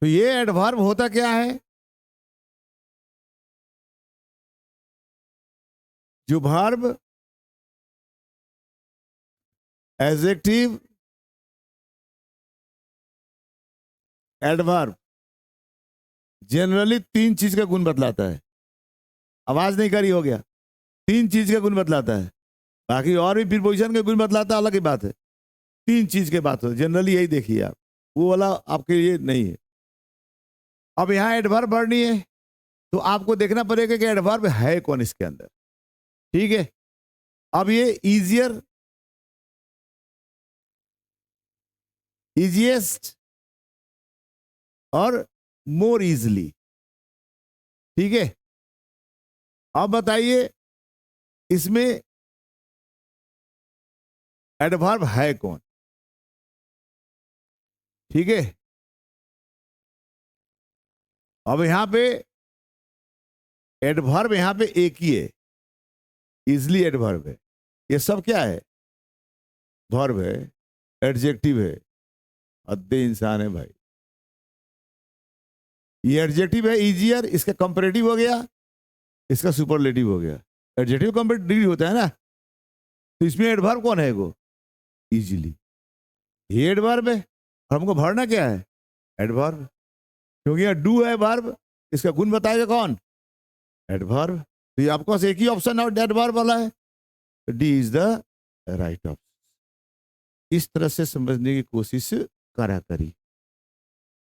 तो ये एडवर्ब होता क्या है? जो वर्ब एडजेक्टिव एडवर्ब जनरली तीन चीज का गुण बतलाता है। आवाज नहीं करी हो गया, तीन चीज का गुण बतलाता है। बाकी और भी प्रीपोजिशन के गुण बतलाता है, अलग ही बात है। तीन चीज के बात हो जनरली, यही देखिए आप, वो वाला आपके लिए नहीं है। अब यहाँ एडवर्ब भरनी है तो आपको देखना पड़ेगा कि एडवर्ब है कौन इसके अंदर। ठीक है, अब ये इजियर, इजिएस्ट और मोर इजली। ठीक है, अब बताइए इसमें एडवर्ब है कौन? ठीक है, अब यहां पे एडवर्ब यहां पे एक ही है, इजली एडवर्ब है। ये सब क्या है? वर्ब है, एडजेक्टिव है। अद्दे इंसान है भाई। ये एडजेक्टिव है इजियर, इसका कंपैरेटिव हो गया, इसका सुपरलेटिव हो गया। एडजेक्टिव कंपैरेटिव होता है ना, तो इसमें एडवर्ब कौन है? वो इजीली, ये एडवर्ब है। और हमको भरना क्या है? एडवर्ब, क्योंकि यहाँ डू है वर्ब, इसका गुण बताएगा कौन? एडवर्ब। तो ये आपके पास एक ही ऑप्शन है एडवर्ब वाला है, D is the right option. इस तरह से समझने की कोशिश करा करी।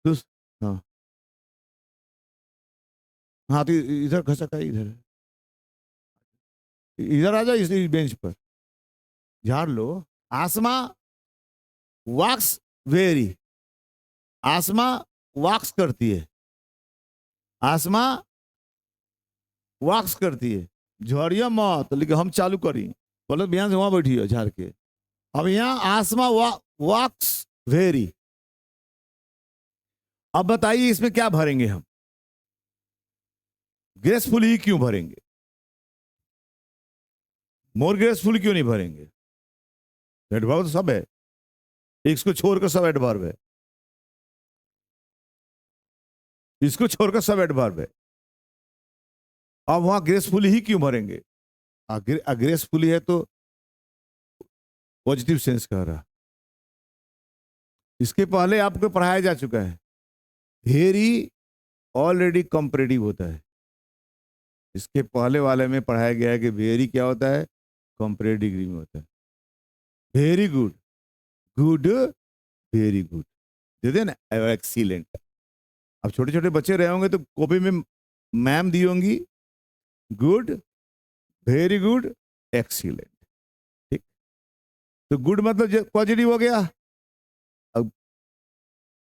तो हाँ, हाँ तो इधर घसका, इधर इधर आ जाओ, इस बेंच पर झाड़ लो। आसमा वॉक्स वेरी, आसमा वॉक्स करती है, आसमा वॉक्स करती है। झड़िया मत, लेकिन हम चालू करी, बोले बयान से वहां बैठी है झाड़ के। अब यहाँ आसमा वॉक्स वेरी। अब बताइए इसमें क्या भरेंगे हम? ग्रेसफुल ही क्यों भरेंगे? मोर ग्रेसफुल क्यों नहीं भरेंगे? एडवर्ब तो सब है, इसको छोड़कर सब एडवर्ब है, इसको छोड़कर सब एडवर्ब है। अब वहां ग्रेसफुली ही क्यों भरेंगे? ग्रेसफुली है तो पॉजिटिव सेंस कह रहा। इसके पहले आपको पढ़ाया जा चुका है, वेरी ऑलरेडी कंपैरेटिव होता है। इसके पहले वाले में पढ़ाया गया है कि वेरी क्या होता है? कंपैरेटिव डिग्री में होता है। Very good, good, very good, दे देना एक्सीलेंट। अब छोटे छोटे बच्चे रहे होंगे तो कॉपी में मैम दी होंगी गुड, वेरी गुड, एक्सीलेंट। ठीक, तो गुड मतलब पॉजिटिव हो गया। अब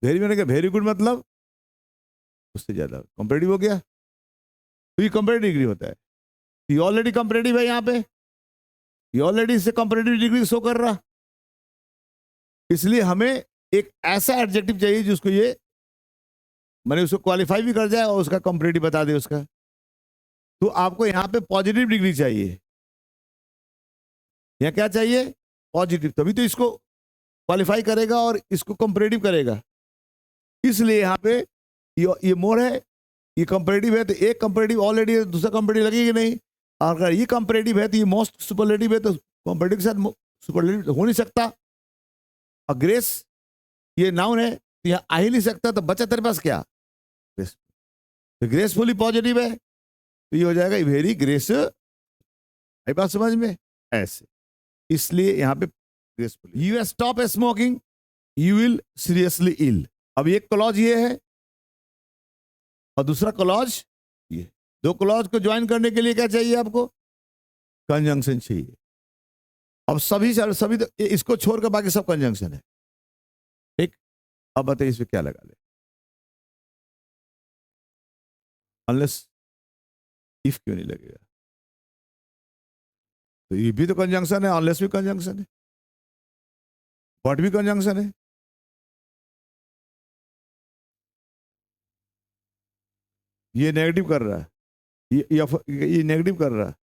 वेरी मैंने कहा वेरी गुड मतलब उससे ज्यादा कंपैरेटिव हो गया, तो ये कंपैरेटिव डिग्री होता है। ये ऑलरेडी कंपैरेटिव है, यहाँ पे ये ऑलरेडी इससे कंपैरेटिव डिग्री शो कर रहा। इसलिए हमें एक ऐसा एडजेक्टिव चाहिए जिसको ये मैंने उसको क्वालिफाई भी कर जाए और उसका कंपैरेटिव बता दे उसका। तो आपको यहाँ पे पॉजिटिव डिग्री चाहिए। यहाँ क्या चाहिए? पॉजिटिव, तभी तो इसको क्वालिफाई करेगा और इसको कंपैरेटिव करेगा। इसलिए यहाँ पे ये मोर है, ये कंपैरेटिव है, तो एक कंपैरेटिव ऑलरेडी है, दूसरा कंपैरेटिव लगेगी नहीं। और अगर ये कंपैरेटिव है तो ये मोस्ट सुपरलेटिव है, तो कंपैरेटिव के साथ सुपरलेटिव हो नहीं सकता। और ग्रेस ये नाउन है तो यहाँ आ ही नहीं सकता, तो बचा तेरे पास क्या? ग्रेस। तो ग्रेसफुली पॉजिटिव है तो ये हो जाएगा वेरी ग्रेस। आई बात समझ में? ऐसे, इसलिए यहाँ पे gracefully. You stop smoking, you will seriously ill. अब एक क्लॉज ये है और दूसरा क्लॉज ये। दो क्लॉज को ज्वाइन करने के लिए क्या चाहिए आपको? कंजंक्शन चाहिए। अब सभी तो इसको छोड़कर बाकी सब कंजंक्शन है। ठीक, अब बताइए इसमें क्या लगा ले? अनलेस, इफ क्यों नहीं लगेगा? तो ये भी तो कंजंक्शन है, अनलेस भी कंजंक्शन है, बट भी कंजंक्शन है। ये नेगेटिव कर रहा है, ये नेगेटिव कर रहा है,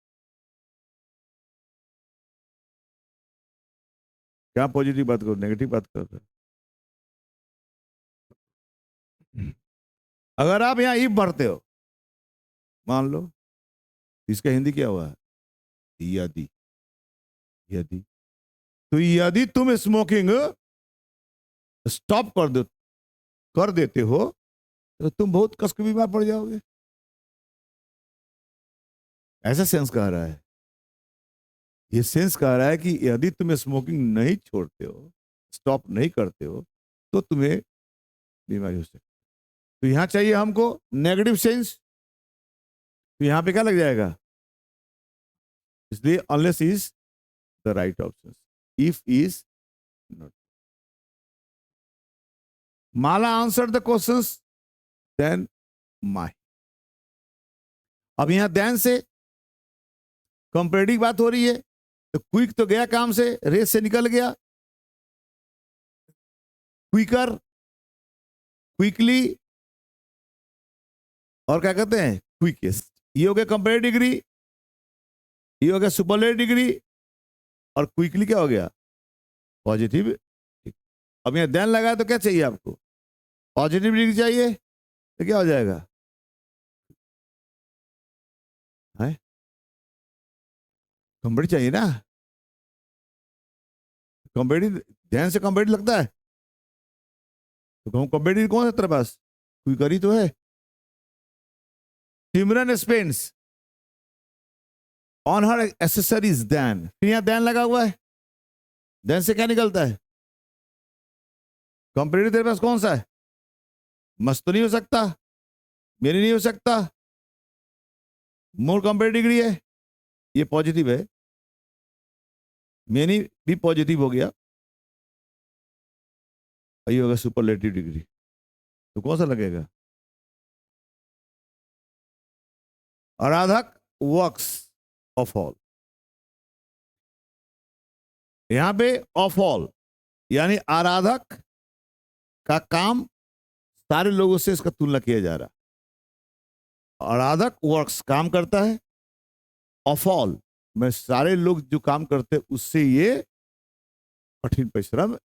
क्या पॉजिटिव बात करो, नेगेटिव बात कर रहा है। अगर आप यहां इफ भरते हो, मान लो, इसका हिंदी क्या हुआ? यदि। यदि तो यदि तुम स्मोकिंग स्टॉप कर देते हो तो तुम बहुत कस के बीमार पड़ जाओगे। ऐसा सेंस कह रहा है। ये सेंस कह रहा है कि यदि तुम स्मोकिंग नहीं छोड़ते हो, स्टॉप नहीं करते हो, तो तुम्हें बीमारी हो सकती है। तो यहां चाहिए हमको नेगेटिव सेंस, तो यहां पे क्या लग जाएगा? इसलिए unless is the right option, if is not. Mala answer the questions then my. अब यहां दैन से कंपेरेटिव बात हो रही है, तो क्विक तो गया काम से, रेस से निकल गया। क्विकर, क्विकली, और क्या कहते हैं? क्विकेस्ट। ये हो गया कंपेरेटिव डिग्री, ये हो गया सुपरलेटिव डिग्री, और क्विकली क्या हो गया? पॉजिटिव। अब यहां देन लगा तो क्या चाहिए आपको? पॉजिटिव डिग्री चाहिए, तो क्या हो जाएगा? कंपेरेटिव चाहिए ना। कंपेरेटिव, ध्यान से कंपेरेटिव लगता है, तो कहूं कंपेरेटिव कौन है तेरे पास? क्विकर ही तो है। Simran spends on her accessories then, फिर यहां देन लगा हुआ है। देन से क्या निकलता है? कंपेरेटिव तेरे पास कौन सा है? मस्त तो नहीं हो सकता, मेरी नहीं हो सकता, मोर कंपेरेटिव डिग्री है, ये पॉजिटिव है, मेनी भी पॉजिटिव हो गया, और ये होगा सुपरलेटिव डिग्री। तो कौन सा लगेगा? आराधक वर्क्स ऑफ ऑल। यहां पे ऑफ ऑल यानी आराधक का काम सारे लोगों से इसका तुलना किया जा रहा। आराधक वर्क्स काम करता है, ऑफ ऑल में सारे लोग जो काम करते हैं उससे ये कठिन परिश्रम,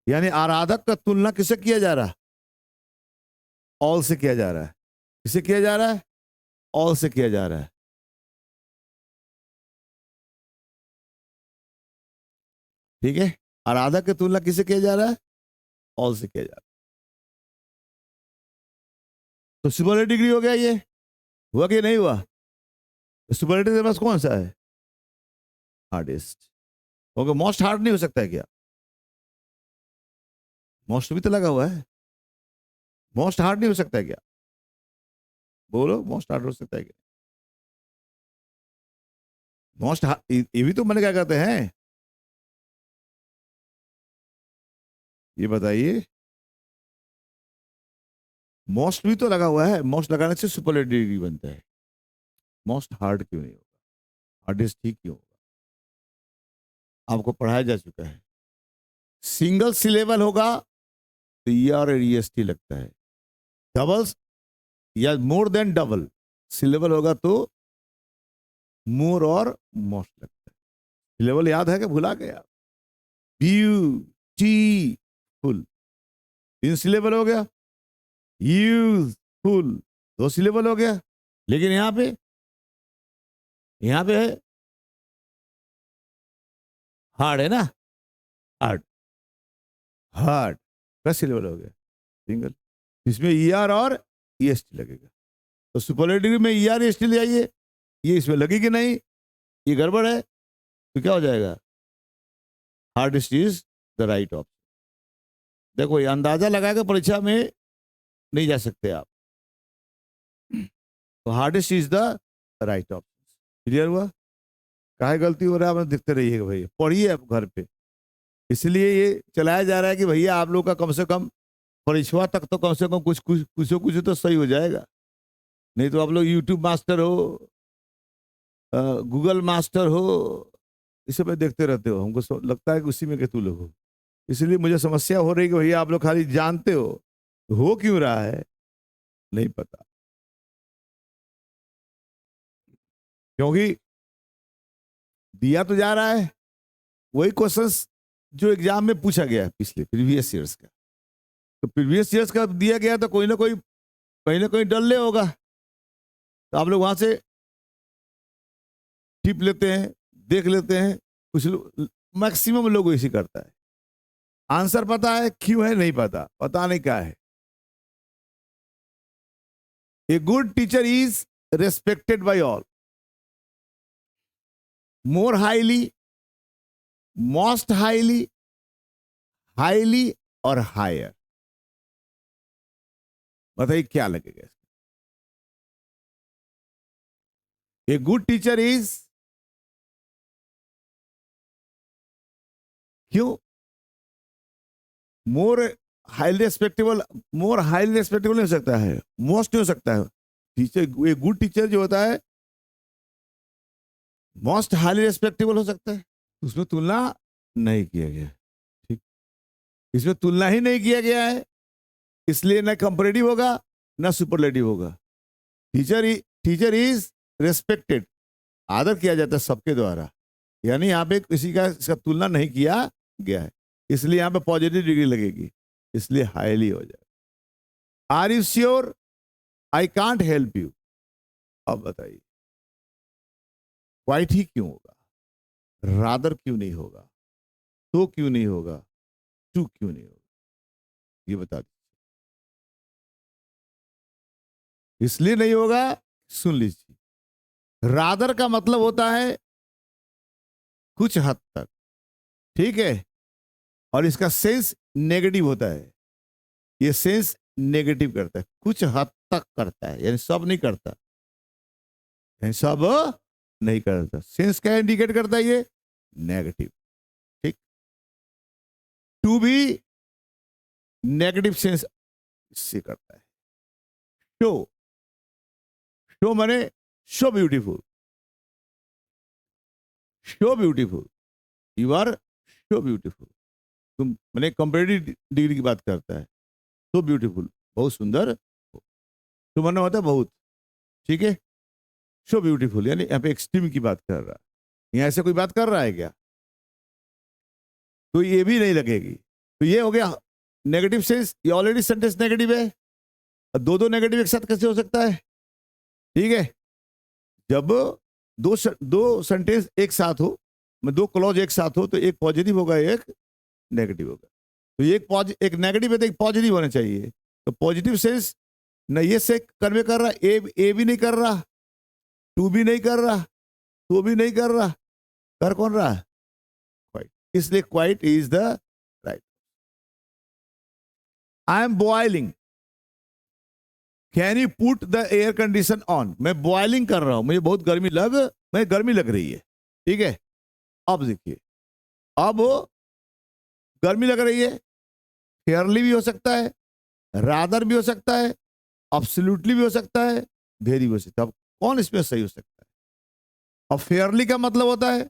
यानी आराधक का तुलना किससे किया जा रहा है? ऑल से किया जा रहा है। किससे किया जा रहा है? ऑल से किया जा रहा है। ठीक है, आराधक की तुलना किससे किया जा रहा है? ऑल से किया जा रहा है। तो सुपरलेटिव डिग्री हो गया, ये हुआ कि नहीं हुआ? तो सुपरलेटिव के पास कौन सा है? हार्डेस्ट। क्योंकि मोस्ट हार्ड नहीं हो सकता है क्या? मोस्ट भी तो लगा हुआ है, मोस्ट हार्ड नहीं हो सकता है क्या? बोलो, मोस्ट हार्ड हो सकता है क्या? मोस्ट ये भी तो मैंने क्या कहते हैं, ये बताइए। मोस्ट भी तो लगा हुआ है, मोस्ट लगाने से सुपरलेटिव डिग्री बनता है। मोस्ट हार्ड क्यों नहीं होगा? हार्डेस्ट ठीक क्यों होगा? आपको पढ़ाया जा चुका है। सिंगल सिलेबल होगा तो ER और EST लगता है। डबल्स या मोर देन डबल सिलेबल होगा तो मोर और मोस्ट लगता है। सिलेबल याद है कि भुला गए आप? ब्यूटीफुल 3 सिलेबल हो गया, यूजफुल 2 सिलेबल हो गया, लेकिन यहां पे है हार्ड, है ना? हार्ड, हार्ड का सिलेबल हो गया सिंगल। इसमें ER और EST लगेगा। तो सुपरलेटिव में ER EST ले आइए, ये इसमें लगेगी नहीं, ये गड़बड़ है, तो क्या हो जाएगा? Hardest is the right option. देखो, ये अंदाजा लगा के परीक्षा में नहीं जा सकते आप, तो hardest is the right option. Clear हुआ? काहे गलती हो रहा है आप देखते रहिएगा भैया, पढ़िए आप घर पे। इसलिए ये चलाया जा रहा है कि भैया आप लोग का कम से कम परीक्षा तक तो कम से कम कुछ तो सही हो जाएगा। नहीं तो आप लोग यूट्यूब मास्टर हो, गूगल मास्टर हो, इस सब में देखते रहते हो, हमको लगता है कि उसी में के तू लोग हो। इसलिए मुझे समस्या हो रही है कि भैया आप लोग खाली जानते हो क्यों रहा है नहीं पता। क्योंकि दिया तो जा रहा है वही क्वेश्चंस जो एग्जाम में पूछा गया है पिछले प्रीवियस ईयर्स का। तो प्रीवियस ईयर्स का दिया गया तो कोई ना कोई कहीं ना कहीं डल्ले होगा, तो आप लोग वहां से टिप लेते हैं, देख लेते हैं। कुछ मैक्सिमम लोग इसी करता है। आंसर पता है, क्यों है नहीं पता, पता नहीं क्या है। A good teacher is respected by all, more highly, most highly, highly और हायर। बताइए क्या लगेगा। ए गुड टीचर इज, क्यों more highly respectable, more highly respectable नहीं हो सकता है, मोस्ट नहीं हो सकता है। टीचर, ए गुड टीचर जो होता है मोस्ट हाईली रेस्पेक्टेबल हो सकता है। उसमें तुलना नहीं किया गया, ठीक, इसमें तुलना ही नहीं किया गया है, इसलिए ना कंपैरेटिव होगा ना सुपरलेटिव होगा। टीचर इज रेस्पेक्टेड, आदर किया जाता है सबके द्वारा, यानी यहाँ पे किसी का इसका तुलना नहीं किया गया है, इसलिए यहाँ पे पॉजिटिव डिग्री लगेगी, इसलिए हाईली हो जाए। Are you sure I can't help you. अब बताइए क्वाइट ही क्यों होगा, रादर क्यों नहीं होगा, तो क्यों नहीं होगा, टू क्यों नहीं होगा, ये बता दीजिए। इसलिए नहीं होगा, सुन लीजिए। रादर का मतलब होता है कुछ हद तक, ठीक है, और इसका सेंस नेगेटिव होता है। ये सेंस नेगेटिव करता है, कुछ हद तक करता है, यानी सब नहीं करता, यानी सब नहीं करता। सेंस क्या इंडिकेट करता है, ये नेगेटिव, ठीक। टू भी नेगेटिव सेंस से करता है। शो, शो माने so beautiful, so beautiful, you are so beautiful. तुम मैंने कंपेरेटिव डिग्री की बात करता है, तो ब्यूटीफुल, बहुत सुंदर हो। तो माना होता है बहुत, ठीक है। शो ब्यूटीफुल यानी यहाँ पे एक्सट्रीम की बात कर रहा है, यहाँ ऐसे कोई बात कर रहा है क्या, तो ये भी नहीं लगेगी। तो ये हो गया नेगेटिव सेंस, ये ऑलरेडी सेंटेंस नेगेटिव है, दो दो नेगेटिव एक साथ कैसे हो सकता है, ठीक है। जब दो सेंटेंस एक साथ हो, दो क्लॉज एक साथ हो, तो एक पॉजिटिव होगा एक नेगेटिव होगा। तो एक नेगेटिव है तो एक पॉजिटिव होना चाहिए। तो पॉजिटिव सेंस न ये से कन्वे कर रहा, ए भी नहीं कर रहा, टू भी नहीं कर रहा, तो भी नहीं कर रहा, कर कौन रहा, क्वाइट। इसलिए quite is the right. I am boiling, can you put the air condition on. मैं बॉइलिंग कर रहा हूं, मुझे बहुत गर्मी लग रही है, ठीक है। अब देखिए, अब गर्मी लग रही है, फेयरली भी हो सकता है, रादर भी हो सकता है, एब्सोल्युटली भी हो सकता है, वेरी भी हो सकता है। अब कौन इसमें सही हो सकता है। अब फेयरली का मतलब होता है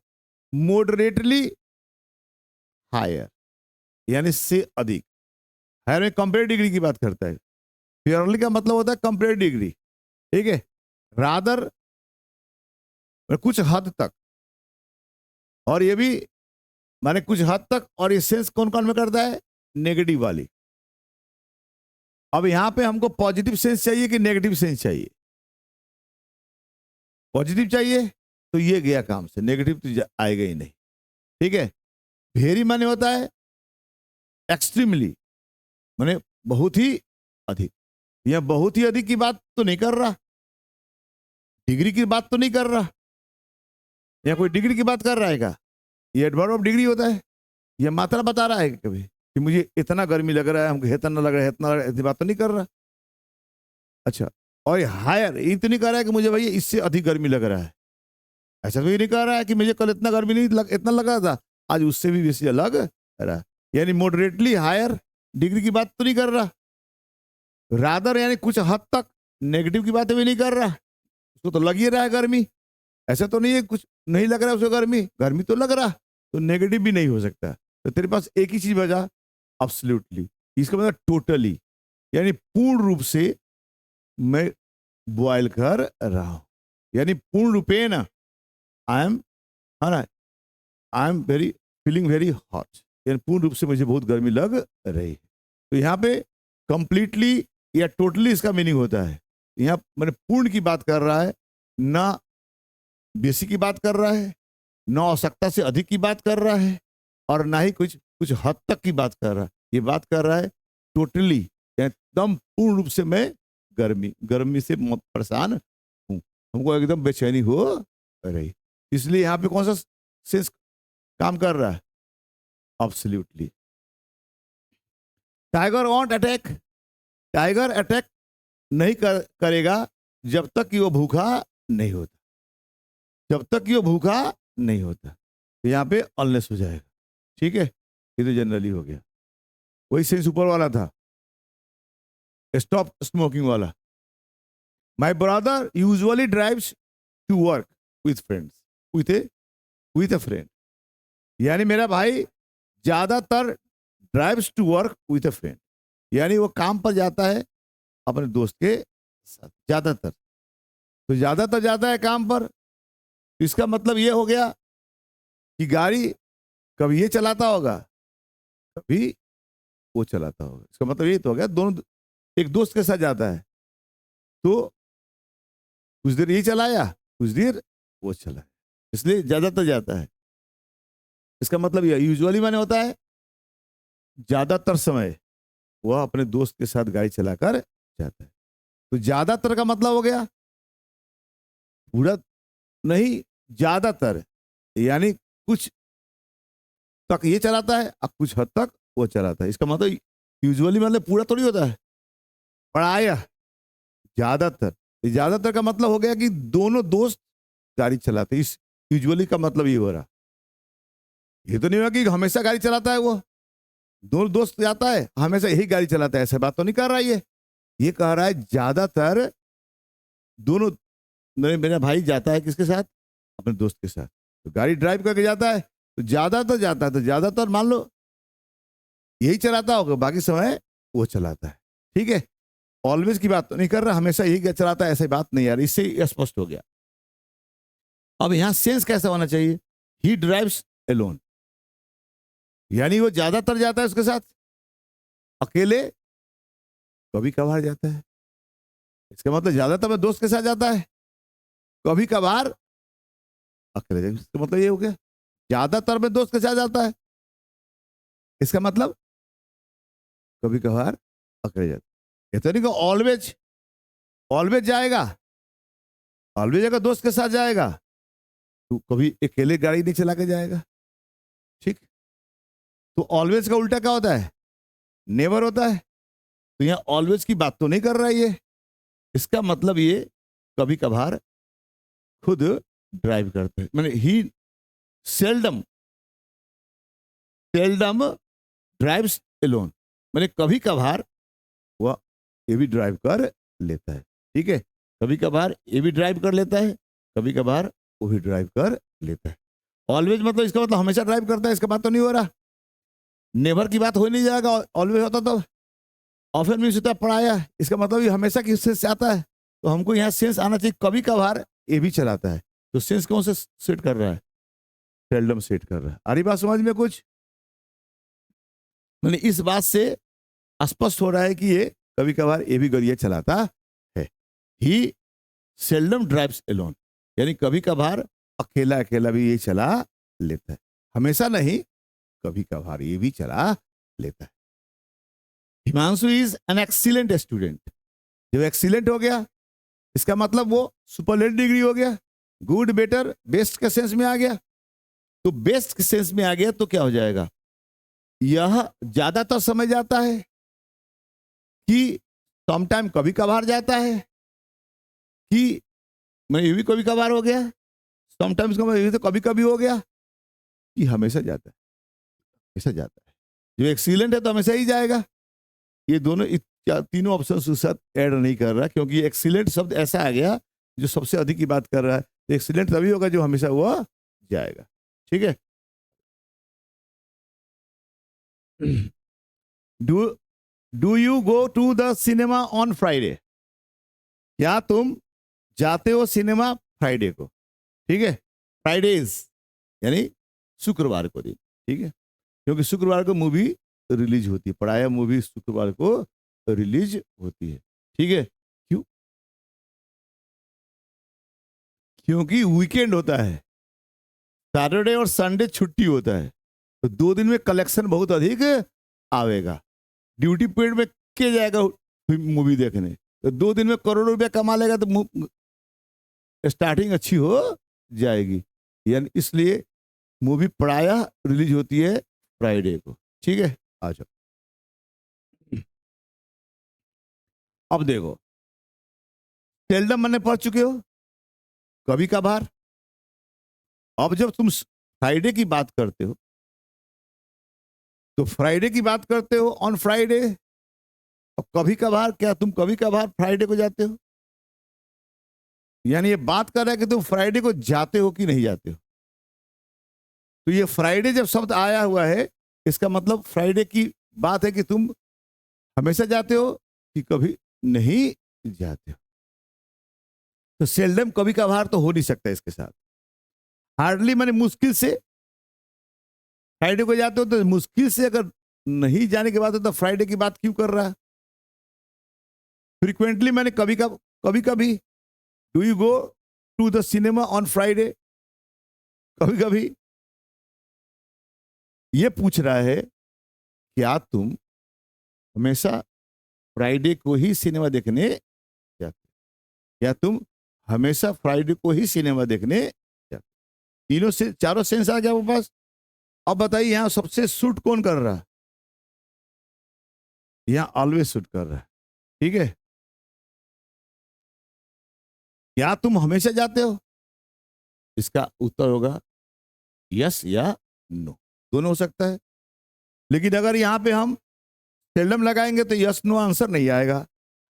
मॉडरेटली हायर, यानी से अधिक। हायर में कंपेयर डिग्री की बात करता है, फेयरली का मतलब होता है कंपेयर डिग्री, ठीक है। रादर कुछ हद तक, और ये भी माने कुछ हद तक, और ये सेंस कौन कौन में करता है, नेगेटिव वाली। अब यहां पे हमको पॉजिटिव सेंस चाहिए कि नेगेटिव सेंस चाहिए, पॉजिटिव चाहिए, तो ये गया काम से, नेगेटिव तो आएगा ही नहीं, ठीक है। वेरी माने होता है एक्सट्रीमली, माने बहुत ही अधिक। यह बहुत ही अधिक की बात तो नहीं कर रहा, डिग्री की बात तो नहीं कर रहा, या कोई डिग्री की बात कर रहा है क्या, ये एडवर्ब ऑफ डिग्री होता है। यह मात्रा बता रहा है कभी कि मुझे इतना गर्मी लग रहा है, हमको इतना लग रहा है, इतना लग रहा है, ऐसी बात तो नहीं कर रहा। अच्छा, और ये हायर ये तो नहीं कह रहा है कि मुझे भैया इससे अधिक गर्मी लग रहा है, ऐसा तो ये नहीं कह रहा है कि मुझे कल इतना गर्मी नहीं इतना लगा था, आज उससे भी बेसी लग रहा है। यानी मॉडरेटली हायर डिग्री की बात तो नहीं कर रहा। रादर यानी कुछ हद तक नेगेटिव की बात भी नहीं कर रहा, उसको तो लग ही रहा है गर्मी, ऐसा तो नहीं है कुछ नहीं लग रहा है उसको गर्मी तो लग रहा, तो नेगेटिव भी नहीं हो सकता। तो तेरे पास एक ही चीज बचा, एब्सोल्युटली, इसका मतलब टोटली, यानी पूर्ण रूप से मैं बॉयल कर रहा हूं, यानी पूर्ण रूपेण आई एम, है ना, I am very feeling very hot, यानी पूर्ण रूप से मुझे बहुत गर्मी लग रही है। तो यहाँ पे कंप्लीटली या टोटली इसका मीनिंग होता है। यहाँ मैंने पूर्ण की बात कर रहा है, ना बेसी की बात कर रहा है, ना आवश्यकता से अधिक की बात कर रहा है, और ना ही कुछ कुछ हद तक की बात कर रहा है। ये बात कर रहा है टोटली, एकदम पूर्ण रूप से मैं गर्मी से परेशान हूँ, हमको एकदम बेचैनी हो रही। इसलिए यहाँ पे कौन सा सेंस काम कर रहा है? Absolutely. Tiger want attack, tiger attack नहीं करेगा जब तक कि वो भूखा नहीं होता, जब तक कि वो भूखा नहीं होता। तो यहाँ पे ऑलनेस हो जाएगा, ठीक है। ये तो जनरली हो गया। वही सेंस ऊपर वाला था, स्टॉप स्मोकिंग वाला। My brother usually drives to work with friends, with a friend. यानी मेरा भाई ज्यादातर drives to work with a friend, यानी वो काम पर जाता है अपने दोस्त के साथ ज्यादातर। तो ज्यादातर जाता है काम पर, इसका मतलब ये हो गया कि गाड़ी कभी ये चलाता होगा, कभी वो चलाता होगा। इसका मतलब ये तो हो गया दोनों एक दोस्त के साथ जाता है, तो कुछ देर ये चलाया, कुछ देर वो चलाया, इसलिए ज्यादातर जाता है। इसका मतलब ये यूजुअली माने होता है ज्यादातर समय वह अपने दोस्त के साथ गाड़ी चलाकर जाता है। तो ज्यादातर का मतलब हो गया पूरा नहीं, ज्यादातर, यानी कुछ तक ये चलाता है और कुछ हद तक वो चलाता है। इसका मतलब यूजुअली मतलब पूरा थोड़ी होता है, प्रायः, ज्यादातर। ज्यादातर का मतलब हो गया कि दोनों दोस्त गाड़ी चलाते। इस यूजुअली का मतलब ये हो रहा, ये तो नहीं हुआ कि हमेशा गाड़ी चलाता है वो, दोनों दोस्त जाता है हमेशा यही गाड़ी चलाता है, ऐसा बात तो नहीं कर रहा है। ये कह रहा है ज्यादातर दोनों, मेरा भाई जाता है किसके साथ? अपने दोस्त के साथ। तो गाड़ी ड्राइव करके जाता है, तो ज्यादातर जाता है, तो ज्यादातर मान लो यही चलाता होगा, बाकी समय वो चलाता है, ठीक है। ऑलवेज की बात तो नहीं कर रहा, हमेशा यही चलाता है ऐसी बात नहीं यार, इससे स्पष्ट हो गया। अब यहां सेंस कैसा होना चाहिए? ही ड्राइव्स एलोन, यानी वो ज्यादातर जाता है उसके साथ, अकेले कभी कभार जाता है। इसका मतलब ज्यादातर में दोस्त के साथ जाता है, कभी कभार अकेले जाता है। इसका मतलब ये हो गया ज्यादातर में दोस्त के साथ जाता है, इसका मतलब कभी कभार अकेले जाता है। ये तो नहीं कि ऑलवेज, ऑलवेज जाएगा, ऑलवेज अगर दोस्त के साथ जाएगा तो कभी अकेले गाड़ी नहीं चला के जाएगा, ठीक। तो ऑलवेज का उल्टा क्या होता है? नेवर होता है। तो यहां ऑलवेज की बात तो नहीं कर रहा है ये, इसका मतलब ये कभी कभार खुद ड्राइव करते हैं, मैंने ही सेल्डम सेल्डम ड्राइव्स एलोन, मैंने कभी कभार वह ये भी ड्राइव कर लेता है, ठीक है। कभी कभार ये भी ड्राइव कर लेता है, कभी कभार वो भी ड्राइव कर लेता है। ऑलवेज मतलब इसका मतलब हमेशा ड्राइव करता है, इसका बात तो नहीं हो रहा। नेवर की बात हो नहीं जाएगा, ऑलवेज होता तो। ऑफन मीन्स होता है पढ़ाया, इसका मतलब ये हमेशा की सेंस आता है। तो हमको यहाँ सेंस आना चाहिए कभी कभार ये भी चलाता है। तो सेंस कौन से सेट कर रहा है? सेल्डम सेट कर रहा है। आ रही बात समझ में कुछ? मैंने इस बात से स्पष्ट हो रहा है कि ये कभी कभार ये भी गाड़ियां चलाता है। ही सेल्डम ड्राइव्स एलोन, यानी कभी कभार अकेला अकेला भी ये चला लेता है, हमेशा नहीं, कभी कभार ये भी चला लेता है। Himanshu is an excellent student, जब एक्सीलेंट हो गया इसका मतलब वो सुपरलेट डिग्री हो गया, गुड, बेटर, बेस्ट के सेंस में आ गया। तो बेस्ट के सेंस में आ गया तो क्या हो जाएगा? यह ज्यादातर समय जाता है कि समटाइम कभी कभार जाता है, कि मैं ये भी कभी कभार हो गया, समटाइम्स का ये तो कभी कभी हो गया, कि हमेशा जाता है, हमेशा जाता है। जो एक्सीलेंट है तो हमेशा ही जाएगा। ये दोनों तीनों ऑप्शन के साथ ऐड नहीं कर रहा, क्योंकि एक्सीलेंट शब्द ऐसा आ गया जो सबसे अधिक की बात कर रहा है। तो एक्सीलेंट तभी होगा जो हमेशा वो जाएगा, ठीक है। Do you go to the cinema on Friday? क्या तुम जाते हो सिनेमा फ्राइडे को? ठीक है, फ्राइडेज यानी शुक्रवार को दिन, ठीक है, क्योंकि शुक्रवार को मूवी रिलीज होती है, पढ़ाया मूवी शुक्रवार को रिलीज होती है। ठीक है, क्यों? क्योंकि वीकेंड होता है, सैटरडे और संडे छुट्टी होता है, तो 2 दिन में कलेक्शन बहुत अधिक आवेगा। ड्यूटी पीरियड में के जाएगा मूवी देखने, तो 2 दिन में करोड़ों रुपया कमा लेगा, तो स्टार्टिंग अच्छी हो जाएगी। यानी इसलिए मूवी प्रायः रिलीज होती है फ्राइडे को। ठीक है, आ जाओ। अब देखो, सेल्डम मैंने पढ़ चुके हो, कभी कभार। अब जब तुम फ्राइडे की बात करते हो, तो फ्राइडे की बात करते हो ऑन फ्राइडे, और कभी कभार, क्या तुम कभी कभार फ्राइडे को जाते हो? यानी ये बात कर रहा है कि तुम फ्राइडे को जाते हो कि नहीं जाते हो। तो ये फ्राइडे जब शब्द आया हुआ है, इसका मतलब फ्राइडे की बात है कि तुम हमेशा जाते हो कि कभी नहीं जाते हो। तो सेल्डम, कभी कभार तो हो नहीं सकता इसके साथ। हार्डली, मैंने मुश्किल से फ्राइडे को जाते हो, तो मुश्किल से अगर नहीं जाने के बाद तो फ्राइडे की बात क्यों कर रहा है? फ्रीक्वेंटली, मैंने कभी कभी, do you go to the cinema on Friday? कभी कभी ये पूछ रहा है, क्या तुम हमेशा फ्राइडे को ही सिनेमा देखने जाते हो? या तुम हमेशा फ्राइडे को ही सिनेमा देखने जाते हो? तीनों से चारों सेंस आ गया वो पास। अब बताइए, यहां सबसे सूट कौन कर रहा है? यहां ऑलवेज सूट कर रहा है। ठीक है, क्या तुम हमेशा जाते हो? इसका उत्तर होगा यस या नो, दोनों हो सकता है। लेकिन अगर यहां पे हम सेल्डम लगाएंगे तो यस नो आंसर नहीं आएगा,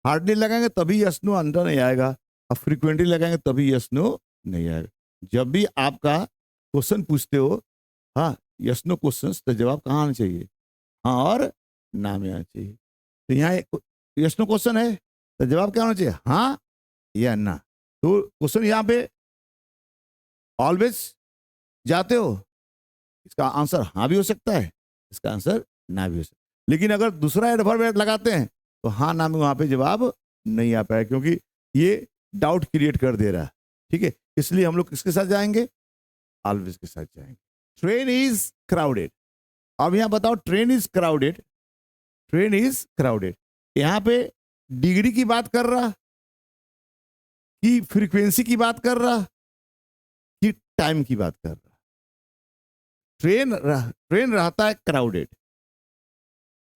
हार्डली लगाएंगे तभी यस नो आंसर नहीं आएगा, और फ्रीक्वेंटली लगाएंगे तभी यस नो नहीं आएगा। जब भी आपका क्वेश्चन पूछते हो, हाँ, यस नो क्वेश्चन, तो जवाब कहाँ आना चाहिए? हाँ और ना में आना चाहिए। तो यहाँ यस नो क्वेश्चन है, तो जवाब क्या होना चाहिए? हाँ या ना। तो क्वेश्चन यहाँ पे ऑलवेज जाते हो, इसका आंसर हाँ भी हो सकता है, इसका आंसर ना भी हो सकता है। लेकिन अगर दूसरा एडवर्ब लगाते हैं, तो हाँ ना में वहां पे जवाब नहीं आ पाएगा, क्योंकि ये डाउट क्रिएट कर दे रहा है। ठीक है, इसलिए हम लोग किसके साथ जाएंगे? ऑलवेज के साथ जाएंगे। Train is crowded. अब यहां बताओ, train is crowded, train is crowded, यहां पे डिग्री की बात कर रहा कि फ्रीक्वेंसी की बात कर रहा कि टाइम की बात कर रहा? ट्रेन रहता है क्राउडेड,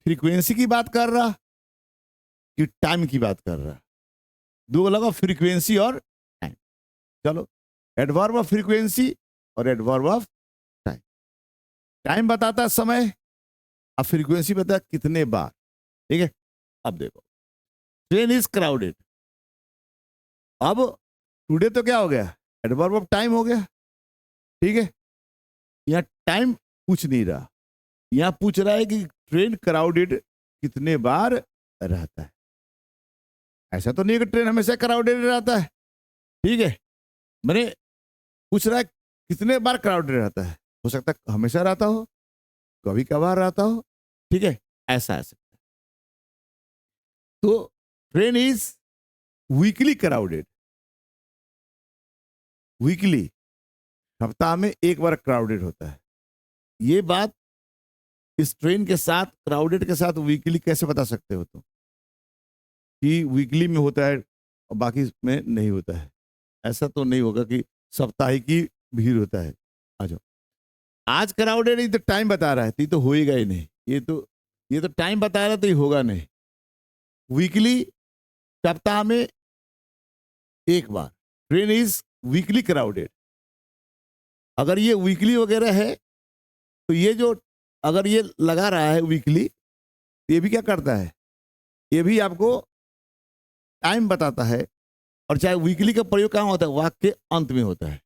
फ्रीक्वेंसी की बात कर रहा कि टाइम की बात कर रहा? दो अलग, फ्रीक्वेंसी और टाइम। चलो, एडवर्ब ऑफ फ्रीक्वेंसी और एडवर्ब ऑफ टाइम। टाइम बताता है समय, अब फ्रीक्वेंसी बताता है कितने बार। ठीक है, अब देखो, ट्रेन इज क्राउडेड। अब टुडे तो क्या हो गया? एडवर्ब ऑफ टाइम हो गया। ठीक है, यहां टाइम पूछ नहीं रहा, यहां पूछ रहा है कि ट्रेन क्राउडेड कितने बार रहता है। ऐसा तो नहीं है कि ट्रेन हमेशा क्राउडेड रहता है। ठीक है, मैंने पूछ रहा है कितने बार क्राउडेड रहता है। हो सकता है हमेशा रहता हो, कभी कभार रहता हो। ठीक है, ऐसा है सकता है। तो train is weekly crowded, weekly, सप्ताह में एक बार क्राउडेड होता है। ये बात इस ट्रेन के साथ, क्राउडेड के साथ वीकली कैसे बता सकते हो तुम कि वीकली में होता है और बाकी में नहीं होता है? ऐसा तो नहीं होगा कि साप्ताहिक की भीड़ होता है। आ जाओ, आज क्राउडेड, नहीं तो टाइम बता रहा है, तो ये तो होएगा ही नहीं। ये तो टाइम बता रहा है, तो ये होगा नहीं। वीकली, सप्ताह में एक बार, ट्रेन इज वीकली क्राउडेड। अगर ये वीकली वगैरह है, तो ये जो, अगर ये लगा रहा है वीकली, ये भी क्या करता है? ये भी आपको टाइम बताता है। और चाहे वीकली का प्रयोग कहाँ होता है? वाक्य के अंत में होता है,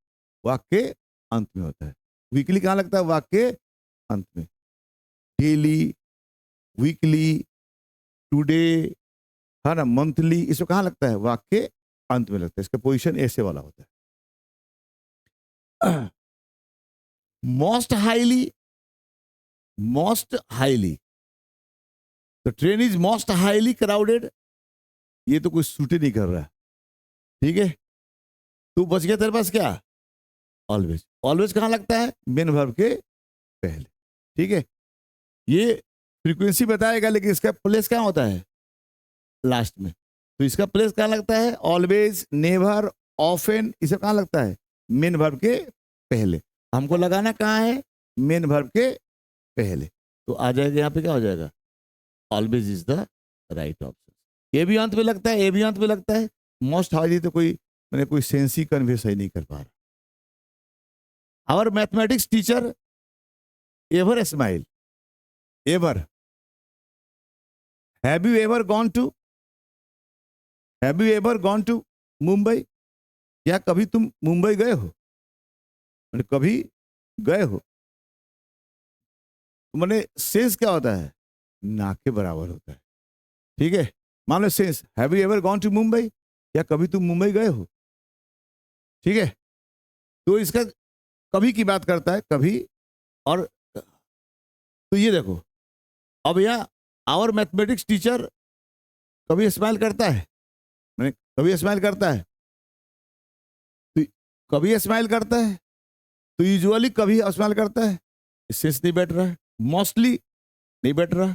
वाक्य के अंत में होता है। वीकली कहाँ लगता है? वाक्य के अंत में। डेली, वीकली, टुडे, है ना, मंथली, इसमें कहाँ लगता है? वाक्य के अंत में लगता है। इसका पोजीशन ऐसे वाला होता है। मोस्ट हाईली, मोस्ट हाईली, तो train is most highly crowded, ये तो कोई सूट ही नहीं कर रहा, ठीक है। तू बच गया, तेरे पास क्या, ऑलवेज। ऑलवेज कहाँ लगता है, मेन वर्ब के पहले, ठीक है। ये फ्रीक्वेंसी बताएगा, लेकिन इसका प्लेस कहाँ होता है, लास्ट में। तो इसका प्लेस कहाँ लगता है, ऑलवेज, नेवर, ऑफन, इसे कहाँ लगता है, मेन वर्ब के पहले। हमको लगाना कहाँ है, मेन वर्ब के पहले। तो आ जाएगा यहाँ पे, क्या हो जाएगा, always is the right option. A भी अंत में लगता है, ए भी अंत में लगता है। मोस्ट हाईली तो कोई मैंने कोई सेंस ही कन्वे सही नहीं कर पा रहा। Our mathematics teacher ever smile, ever. Have you ever gone to, have you ever gone to Mumbai, क्या कभी तुम मुंबई गए हो, मैंने कभी गए हो। तो मैंने सेंस क्या होता है, ना के बराबर होता है, ठीक है। मान लो सेंस, have you ever gone to Mumbai, क्या कभी तुम मुंबई गए हो, ठीक है। तो इसका कभी की बात करता है, कभी। और तो ये देखो, अब यहाँ आवर मैथमेटिक्स टीचर कभी स्माइल करता है, मैंने कभी स्माइल करता है, तो कभी स्माइल करता है, तो यूजुअली कभी स्माइल करता है, सेंस नहीं बैठ रहा है, मोस्टली नहीं बैठ रहा।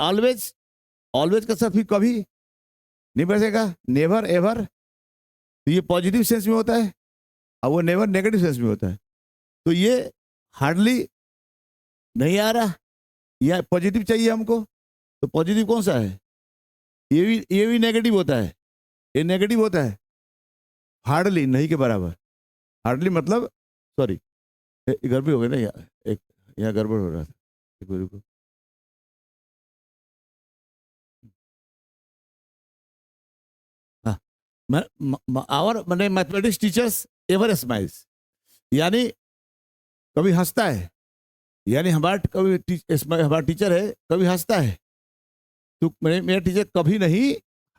ऑलवेज, ऑलवेज का साथ भी कभी नहीं बैठेगा, नेवर, एवर, तो ये पॉजिटिव सेंस में होता है, और वो नेवर नेगेटिव सेंस में होता है। तो ये हार्डली नहीं आ रहा, या पॉजिटिव चाहिए हमको, तो पॉजिटिव कौन सा है, ये भी नेगेटिव होता है, ये नेगेटिव होता है, हार्डली नहीं के बराबर। हार्डली मतलब, सॉरी गड़बड़ हो गई ना, एक यहाँ गड़बड़ हो रहा था, एक बार रुको। आवर मैंने मैथमेटिक्स टीचर्स एवर स्माइल्स, यानी कभी हंसता है, यानी हमारा कभी हमारा टीचर है कभी हंसता है, तो मेरा टीचर कभी नहीं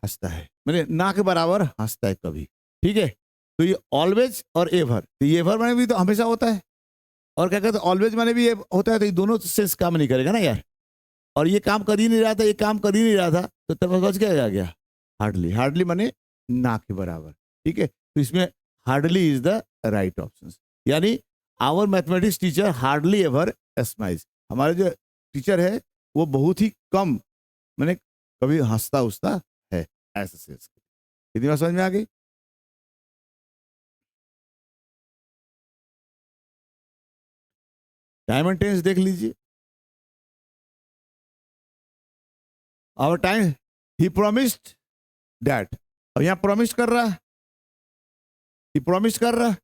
हंसता है, मैंने ना के बराबर हंसता है कभी, ठीक है। तो ये ऑलवेज और एवर, तो ये एवर मैंने भी तो हमेशा होता है, और क्या कहते हैं ऑलवेज मैंने भी होता है, तो ये दोनों सेंस काम नहीं करेगा ना यार। और ये काम कर ही नहीं रहा था, ये काम कर ही नहीं रहा था, तो तब बच गया हार्डली। हार्डली माने ना के बराबर, ठीक है। तो इसमें hardly is the right option, यानी our mathematics teacher hardly ever smiles, हमारे जो टीचर है वो बहुत ही कम, मैंने कभी हंसता उस्ता है, ऐसा सेंस। कितनी बात समझ में आ गई। टाइम एंड टेंस देख लीजिए। Our time, he promised that, अब यहाँ प्रॉमिस कर रहा है, प्रॉमिस कर रहा है,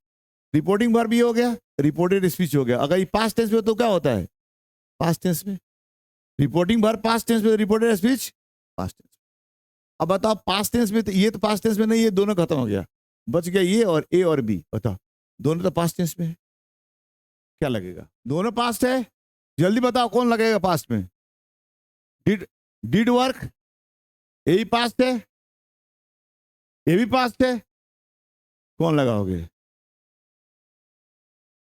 रिपोर्टिंग वर्ब भी हो गया, रिपोर्टेड स्पीच हो गया। अगर ये पास्ट टेंस में तो क्या होता है, पास्ट टेंस में रिपोर्टिंग वर्ब, पास्ट टेंस में रिपोर्टेड स्पीच पास्ट टेंस। अब बताओ पास्ट टेंस में, तो ये तो पास्ट टेंस में नहीं, ये दोनों खत्म हो गया, बच गया ये और ए और बी। बताओ दोनों तो पास्ट टेंस में है, क्या लगेगा, दोनों पास्ट है, जल्दी बताओ कौन लगेगा पास्ट में। डिड वर्क, ए भी पास्ट है, ये भी पास्ट है, कौन लगाओगे,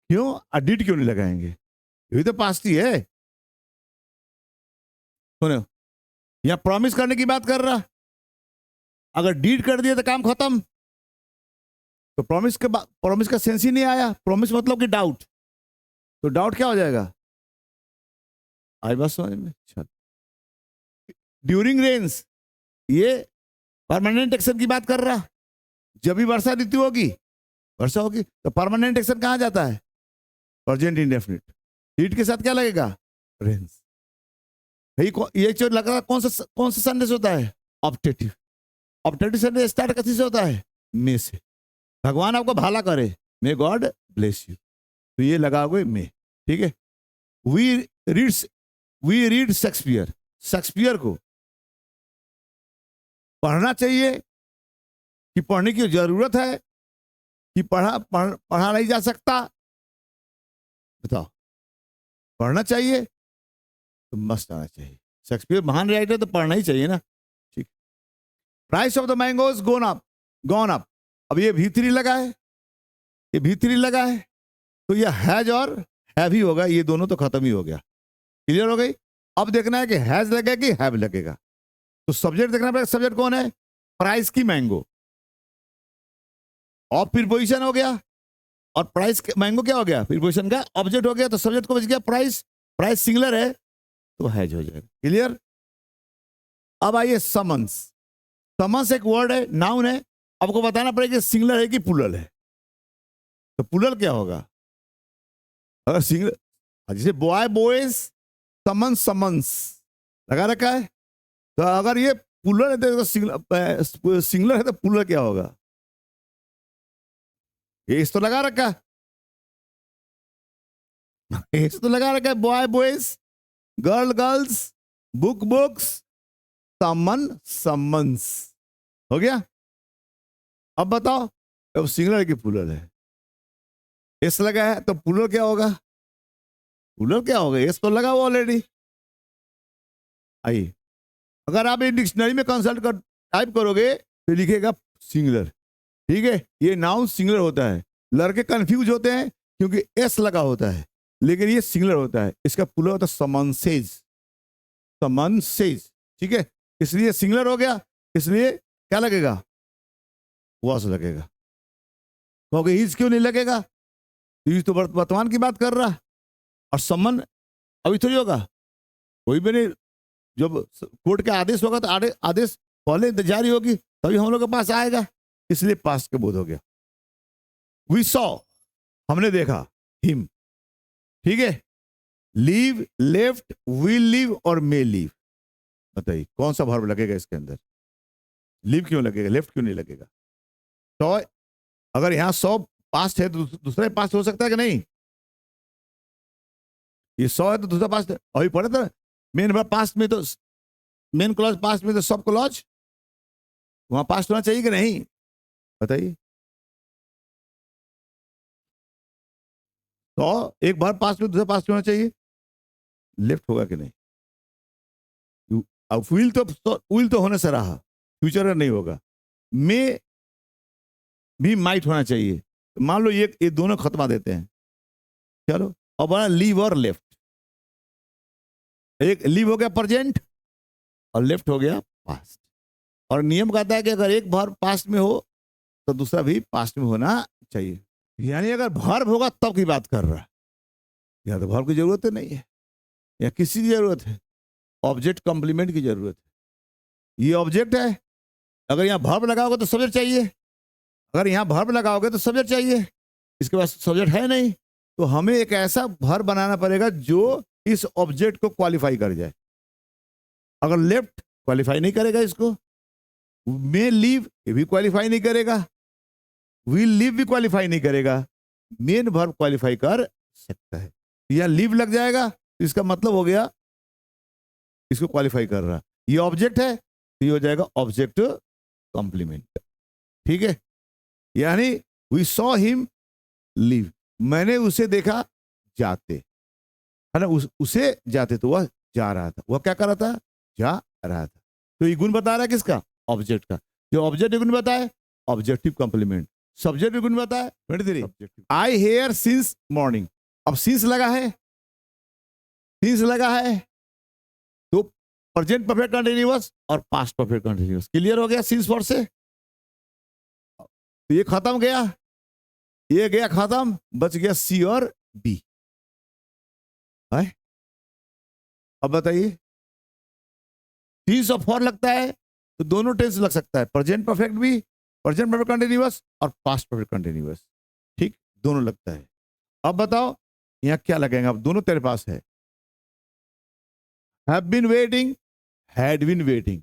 क्यों डिड क्यों नहीं लगाएंगे, ये भी तो पास्ट ही है। सुनो, यहां प्रॉमिस करने की बात कर रहा, अगर डीड कर दिया तो काम खत्म, तो प्रॉमिस का सेंस ही नहीं आया। प्रॉमिस मतलब कि डाउट, तो डाउट क्या हो जाएगा, आई बात समझ में। ड्यूरिंग रेन्स, ये परमानेंट एक्शन की बात कर रहा, जब भी वर्षा ऋतु होगी, वर्षा होगी, तो परमानेंट एक्शन कहां जाता है, प्रेजेंट इंडेफिनिट। डीड के साथ क्या लगेगा, रेन्स। ये जो लग रहा कौन सा संदेश होता है, ऑप्टेटिव। ऑप्टेटिव संदेश स्टार्ट किसी से होता है, मे से। भगवान आपको भला करे, मे गॉड ब्लेस यू, तो ये लगाओगे मे, ठीक है। वी रीड शेक्सपियर, शेक्सपियर को पढ़ना चाहिए कि पढ़ने की जरूरत है, कि पढ़ा नहीं जा सकता, बताओ। पढ़ना चाहिए तो मस्त आना चाहिए, शेक्सपियर महान राइटर, तो पढ़ना ही चाहिए ना, ठीक। Price of the mangoes gone up, अब ये भी3 लगा है, ये भी3 लगा है, तो ये हैज और हैव ही होगा, ये दोनों तो खत्म ही हो गया। क्लियर हो गई। अब देखना है कि हैज लगेगा कि हैव लगेगा। तो सब्जेक्ट देखना पड़ेगा, सब्जेक्ट कौन है? प्राइस की मैंगो। और प्रीपोजिशन हो गया, और प्राइस मैंगो क्या हो गया? प्रीपोजिशन का ऑब्जेक्ट हो गया, तो सब्जेक्ट को बच गया प्राइस। प्राइस सिंगुलर है तो हैज हो जाएगा। क्लियर? अब आइए समन्स। समन्स एक वर्ड है, नाउन है। आपको बताना पड़ेगा सिंगुलर है कि प्लूरल है। तो प्लूरल क्या होगा? अगर सिंगुलर, जैसे बॉय बॉयज, समन्स समन्स लगा रखा है। तो अगर ये प्लूरल है तो सिंगुलर है तो प्लूरल क्या होगा? ये इस तो लगा रखा है, इस तो लगा रखा है। Boy boys, girl girls, book books, summon summons. हो गया? अब बताओ, अब सिंगुलर की प्लूरल है, एस लगा है, तो प्लूरल क्या होगा? प्लूरल क्या होगा? एस तो लगा हुआ ऑलरेडी। आइए, अगर आप ये डिक्शनरी में कंसल्ट कर टाइप करोगे तो लिखेगा सिंगुलर। ठीक है, ये नाउन सिंगुलर होता है। लड़के कंफ्यूज होते हैं क्योंकि एस लगा होता है, लेकिन ये सिंगुलर होता है। इसका प्लूरल होता है समन्सेज, समन्सेज। ठीक है, इसलिए सिंगुलर हो गया, इसलिए क्या लगेगा? वॉस लगेगा। क्योंकि ईज क्यों नहीं लगेगा? ईज तो वर्तमान की बात कर रहा है, और समन अभी थोड़ी होगा, कोई भी नहीं। जब कोर्ट का आदेश होगा तो आदेश पहले जारी होगी, तभी हम लोग के पास आएगा। इसलिए पास के बोध हो गया। वी सॉ, हमने देखा। हिम, ठीक है। लीव, लेफ्ट, विल लीव और मे लीव। बताइए कौन सा वर्ब लगेगा इसके अंदर? लीव क्यों लगेगा, लेफ्ट क्यों नहीं लगेगा? सॉ, अगर यहां सॉ पास्ट है तो दूसरा पास्ट हो सकता है कि नहीं? ये सॉ है तो दूसरा पास्ट अभी पढ़े था। मेन वर्ब पास्ट में तो, मेन क्लॉज पास्ट में तो सब क्लॉज वहां पास्ट होना चाहिए कि नहीं? बताइए। तो एक बार पास्ट में दूसरा पास्ट होना चाहिए, लेफ्ट होगा कि नहीं? अब विल तो होने से रहा, फ्यूचर में नहीं होगा। मे भी माइट होना चाहिए। मान लो ये दोनों खत्मा देते हैं, चलो। अब बना लीव और लेफ्ट। एक लीव हो गया प्रेजेंट और लेफ्ट हो गया पास्ट। और नियम कहता है कि अगर एक वर्ब पास्ट में हो तो दूसरा भी पास्ट में होना चाहिए। यानी अगर वर्ब होगा तब की बात कर रहा है, या तो वर्ब की जरूरत नहीं है, या किसी की जरूरत है, ऑब्जेक्ट कंप्लीमेंट की जरूरत है। ये ऑब्जेक्ट है, अगर यहाँ वर्ब लगाओगे तो सब्जेक्ट चाहिए, अगर यहाँ वर्ब लगाओगे तो सब्जेक्ट चाहिए। इसके पास सब्जेक्ट है नहीं, तो हमें एक ऐसा वर्ब बनाना पड़ेगा जो इस ऑब्जेक्ट को क्वालिफाई कर जाए। अगर लेफ्ट क्वालिफाई नहीं करेगा इसको, मे लीव ये भी क्वालिफाई नहीं करेगा, विल लीव भी क्वालिफाई नहीं करेगा, मेन वर्ब क्वालिफाई कर सकता है। या लीव लग जाएगा तो इसका मतलब हो गया इसको क्वालिफाई कर रहा। ये ऑब्जेक्ट है तो ये हो जाएगा ऑब्जेक्ट कॉम्प्लीमेंट। ठीक है, यानी वी सॉ हिम लीव, मैंने उसे देखा जाते, है ना। उसे जाते तो वह जा रहा था, वह क्या कर रहा था? जा रहा था। तो ये गुण बता रहा है किसका? ऑब्जेक्ट का। जो ऑब्जेक्ट गुण बताए, ऑब्जेक्टिव कॉम्प्लीमेंट। सब्जेक्ट गुण बताए 23, आई हेयर सिंस मॉर्निंग। अब सिंस लगा है, सिंस लगा है तो प्रेजेंट परफेक्ट कंटीन्यूअस और पास्ट परफेक्ट कंटीन्यूअस। क्लियर हो गया सिंस फॉर से? तो ये खत्म गया, ये गया खत्म, बच गया सी और बी है। अब बताइए, सिंस और फॉर लगता है तो दोनों टेंस लग सकता है, प्रेजेंट परफेक्ट भी, प्रेजेंट परफेक्ट कंटीन्यूअस और पास्ट परफेक्ट कंटीन्यूअस। ठीक, दोनों लगता है। अब बताओ यहां क्या लगेगा? अब दोनों तेरे पास है। Have been waiting, had been waiting.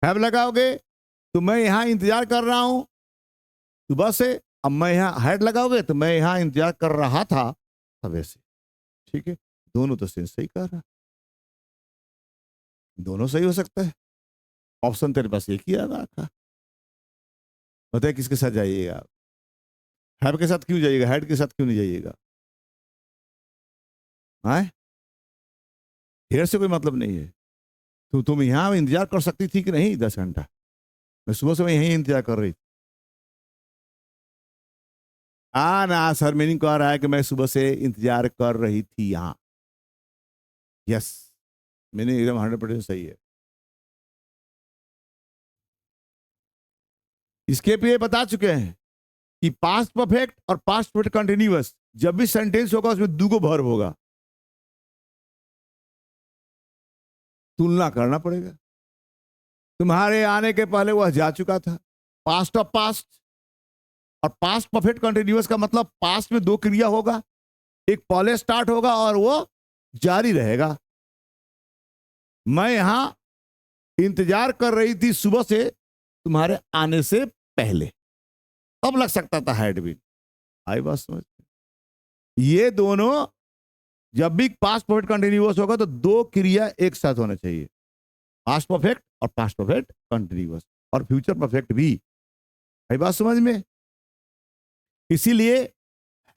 Have लगाओगे तो मैं यहां इंतजार कर रहा हूं सुबह से। अब मैं यहां हैड लगाओगे तो मैं यहां इंतजार कर रहा था सुबह से। ठीक है, दोनों तो सेंस सही कर रहा, दोनों सही हो सकता है। ऑप्शन तेरे पास एक ही आ रहा। बताइए किसके साथ जाइएगा आप? हैव के साथ क्यों जाइएगा, हैड के साथ क्यों नहीं जाइएगा? हाँ, हेयर से कोई मतलब नहीं है। तो तुम यहां इंतजार कर सकती थी कि नहीं 10 घंटा? मैं सुबह से मैं यहीं इंतजार कर रही थी। ना सर, मीनिंग कह रहा है कि मैं सुबह से इंतजार कर रही थी यहां। यस, मैंने एकदम 100% सही है। इसके पे बता चुके हैं कि पास्ट परफेक्ट और पास्ट परफेक्ट कंटिन्यूअस जब भी सेंटेंस होगा उसमें दो वर्ब होगा, तुलना करना पड़ेगा। तुम्हारे आने के पहले वह जा चुका था, पास्ट ऑफ पास्ट। और पास्ट परफेक्ट कंटिन्यूअस का मतलब पास्ट में दो क्रिया होगा, एक पहले स्टार्ट होगा और वो जारी रहेगा। मैं यहां इंतजार कर रही थी सुबह से तुम्हारे आने से पहले, अब लग सकता था हैड बीन। आई बात समझ? ये दोनों जब भी पास्ट परफेक्ट कंटिन्यूअस होगा तो दो क्रिया एक साथ होना चाहिए, पास्ट परफेक्ट और पास्ट परफेक्ट कंटिन्यूअस, और फ्यूचर परफेक्ट भी। आई बात समझ में? इसीलिए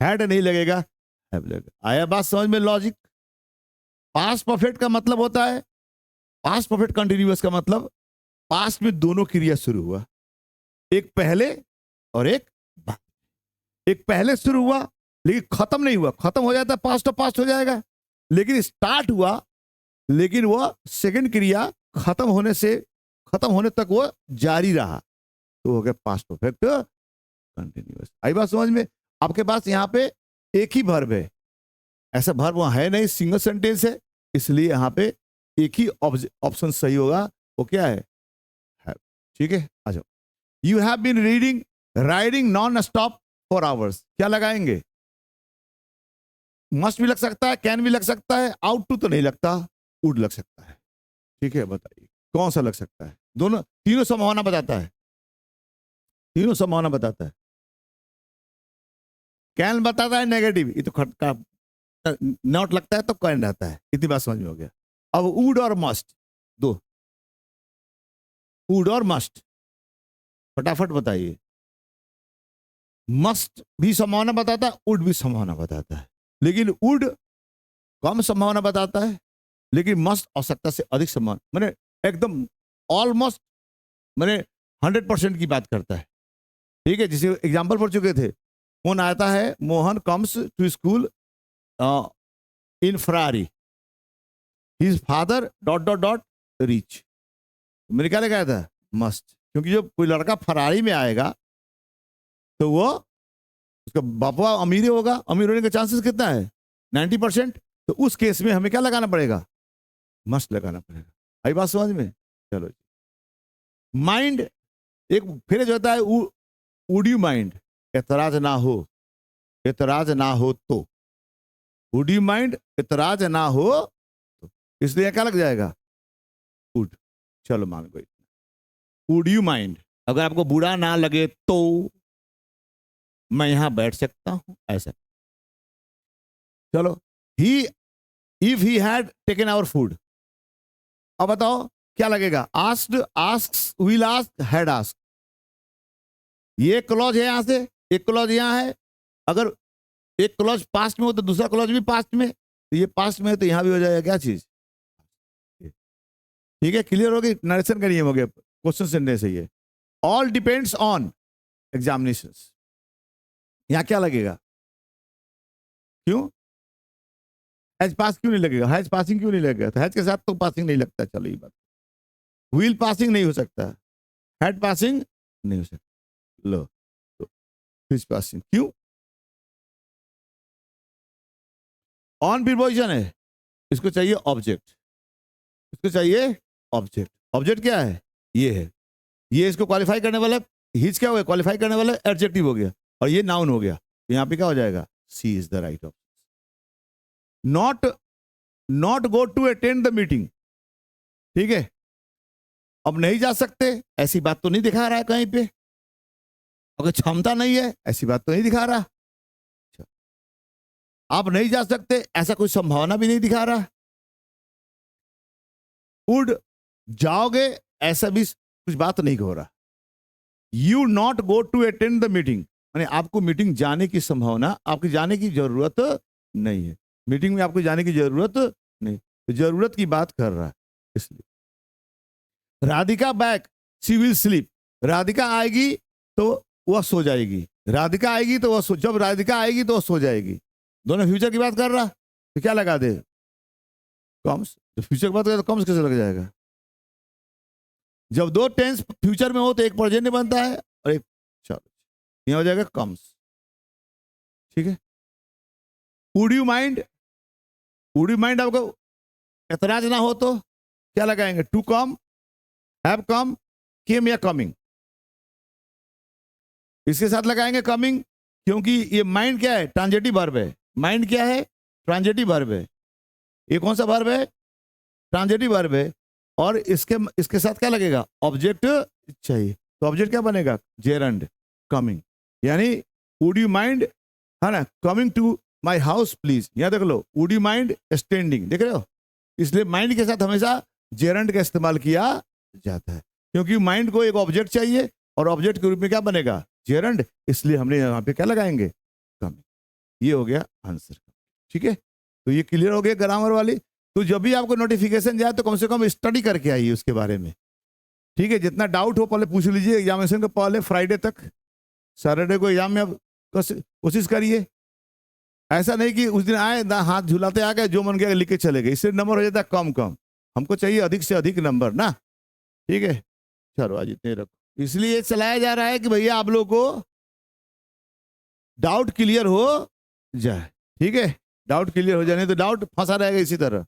हैड नहीं लगेगा, हैव लगेगा। आया बात समझ में लॉजिक? पास्ट परफेक्ट का मतलब होता है, पास्ट परफेक्ट कंटिन्यूअस का मतलब पास्ट में दोनों क्रिया शुरू हुआ, एक पहले और एक बाद। एक पहले शुरू हुआ लेकिन खत्म नहीं हुआ, खत्म हो जाता पास्ट ऑफ पास्ट हो जाएगा, लेकिन स्टार्ट हुआ, लेकिन वह सेकंड क्रिया खत्म होने तक वो जारी रहा, तो हो गया पास्ट परफेक्ट कंटिन्यूअस। आई बात समझ में? आपके पास यहाँ पे एक ही वर्ब है, ऐसा वर्ब वहां है नहीं, सिंगल सेंटेंस है, इसलिए यहाँ पे एक ही ऑप्शन सही होगा, वो क्या है? ठीक है, आ जाओ। You have been riding non stop for hours, क्या लगाएंगे? मस्ट भी लग सकता है, कैन भी लग सकता है, आउट टू तो नहीं लगता, वुड लग सकता है। ठीक है, बताइए कौन सा लग सकता है? दोनों, तीनों संभावना बताता है, तीनों संभावना बताता है। कैन बताता है नेगेटिव, ये तो खटका नॉट लगता है तो कैन रहता है। इतनी बात समझ में हो गया। अब वुड और मस्ट, दो, वुड और मस्ट, फटाफट बताइए। मस्ट भी संभावना बताता है, वुड भी संभावना बताता है, लेकिन वुड कम संभावना बताता है, लेकिन मस्ट आवश्यकता से अधिक संभावना, मैंने एकदम ऑलमोस्ट मैंने 100% की बात करता है। ठीक है, जिसे एग्जाम्पल पढ़ चुके थे, कौन आता है? Mohan comes to school in Ferrari, his father dot dot dot rich. मैंने क्या लगाया था? मस्ट, क्योंकि जब कोई लड़का फरारी में आएगा तो वो, उसका बापा अमीर होगा, अमीर होने का चांसेस कितना है? 90%। तो उस केस में हमें क्या लगाना पड़ेगा? मस्ट लगाना पड़ेगा। आई बात समझ में? चलो, माइंड एक फिर जो होता है, वुड यू माइंड, एतराज ना हो, एतराज ना हो तो, वुड यू माइंड, एतराज ना हो तो, इसलिए क्या लग जाएगा? वुड। चलो मान गई, वुड यू माइंड, अगर आपको बुरा ना लगे तो मैं यहां बैठ सकता हूं, ऐसा। चलो, he if he had taken our food, अब बताओ क्या लगेगा? Asked, asks, will ask, had ask. ये क्लॉज है, यहां से एक क्लॉज यहां है, अगर एक क्लॉज पास्ट में हो तो दूसरा क्लॉज भी पास्ट में, तो ये पास्ट में है तो यहां भी हो जाएगा क्या चीज? ठीक है, क्लियर होगी? नरेशन का नियम हो गया, क्वेश्चन सेंटेंस है ये। ऑल डिपेंड्स ऑन एग्जामिनेशन, यहां क्या लगेगा? क्यों हैज पास क्यों नहीं लगेगा? हैज पासिंग क्यों नहीं लगेगा? तो हैज के साथ तो पासिंग नहीं लगता। चलो ये बात, व्हील पासिंग नहीं हो सकता, हेड पासिंग नहीं हो सकता। लो, तो हिज पासिंग क्यों? ऑन प्रीपोजिशन है, इसको चाहिए ऑब्जेक्ट, इसको चाहिए ऑब्जेक्ट। ऑब्जेक्ट क्या है? ये है, ये इसको क्वालिफाई करने वाला, हिज क्या हो गया? क्वालिफाई करने वाला एडजेक्टिव हो गया, और ये नाउन हो गया, तो यहां पे क्या हो जाएगा? C is the right option. Not go to attend the meeting, ठीक है, अब नहीं जा सकते, ऐसी बात तो नहीं दिखा रहा है कहीं पे, अगर क्षमता नहीं है ऐसी बात तो नहीं दिखा रहा, आप नहीं जा सकते ऐसा कोई संभावना भी नहीं दिखा रहा, वुड जाओगे ऐसा भी कुछ बात नहीं हो रहा। You not go to attend the meeting, माने आपको मीटिंग जाने की संभावना, आपके जाने की जरूरत नहीं है, मीटिंग में आपको जाने की जरूरत नहीं, तो जरूरत की बात कर रहा है इसलिए। Radhika back, she will sleep, Radhika आएगी तो वह सो जाएगी, राधिका आएगी तो वह जब राधिका आएगी तो वह सो जाएगी, दोनों फ्यूचर की बात कर रहा, तो क्या लगा दे? कम्स, तो फ्यूचर की बात करें तो कम्स कैसे लग जाएगा? जब दो टेंस फ्यूचर में हो तो एक प्रेजेंट में बनता है और एक, चलो यहां हो जाएगा कम्स। ठीक है, would you mind, would you mind आपको एतराज ना हो तो क्या लगाएंगे? टू कम, हैव कम, केम या कमिंग। इसके साथ लगाएंगे कमिंग, क्योंकि ये माइंड क्या है? ट्रांजिटिव वर्ब है। माइंड क्या है? ट्रांजिटिव वर्ब है। ये कौन सा वर्ब है? ट्रांजिटिव वर्ब है। और इसके साथ क्या लगेगा? ऑब्जेक्ट चाहिए, तो ऑब्जेक्ट क्या बनेगा? Gerund, coming. यानी वुड यू माइंड, है ना, coming to my house please. यहां देख लो, वुड यू माइंड स्टैंडिंग, देख रहे हो? इसलिए माइंड के साथ हमेशा जेरंड का इस्तेमाल किया जाता है, क्योंकि माइंड को एक ऑब्जेक्ट चाहिए और ऑब्जेक्ट के रूप में क्या बनेगा? जेरंड। इसलिए हमने यहाँ पे क्या लगाएंगे? कमिंग। ये हो गया आंसर। ठीक है, तो ये क्लियर हो गया ग्रामर वाली। तो जब भी आपको नोटिफिकेशन जाए तो कम से कम स्टडी करके आइए उसके बारे में। ठीक है, जितना डाउट हो पहले पूछ लीजिए एग्जामिनेशन के पहले, फ्राइडे तक, सैटरडे को एग्जाम में आप कोशिश करिए। ऐसा नहीं कि उस दिन आए ना हाथ झुलाते आ गए, जो मन गया लिख के चले गए, इससे नंबर हो जाता है कम कम। हमको चाहिए अधिक से अधिक नंबर ना। ठीक है, चलो आज इतने रखो। इसलिए चलाया जा रहा है कि भैया आप लोग को डाउट क्लियर हो जाए। ठीक है, डाउट क्लियर हो जाए, नहीं तो डाउट फंसा रहेगा इसी तरह।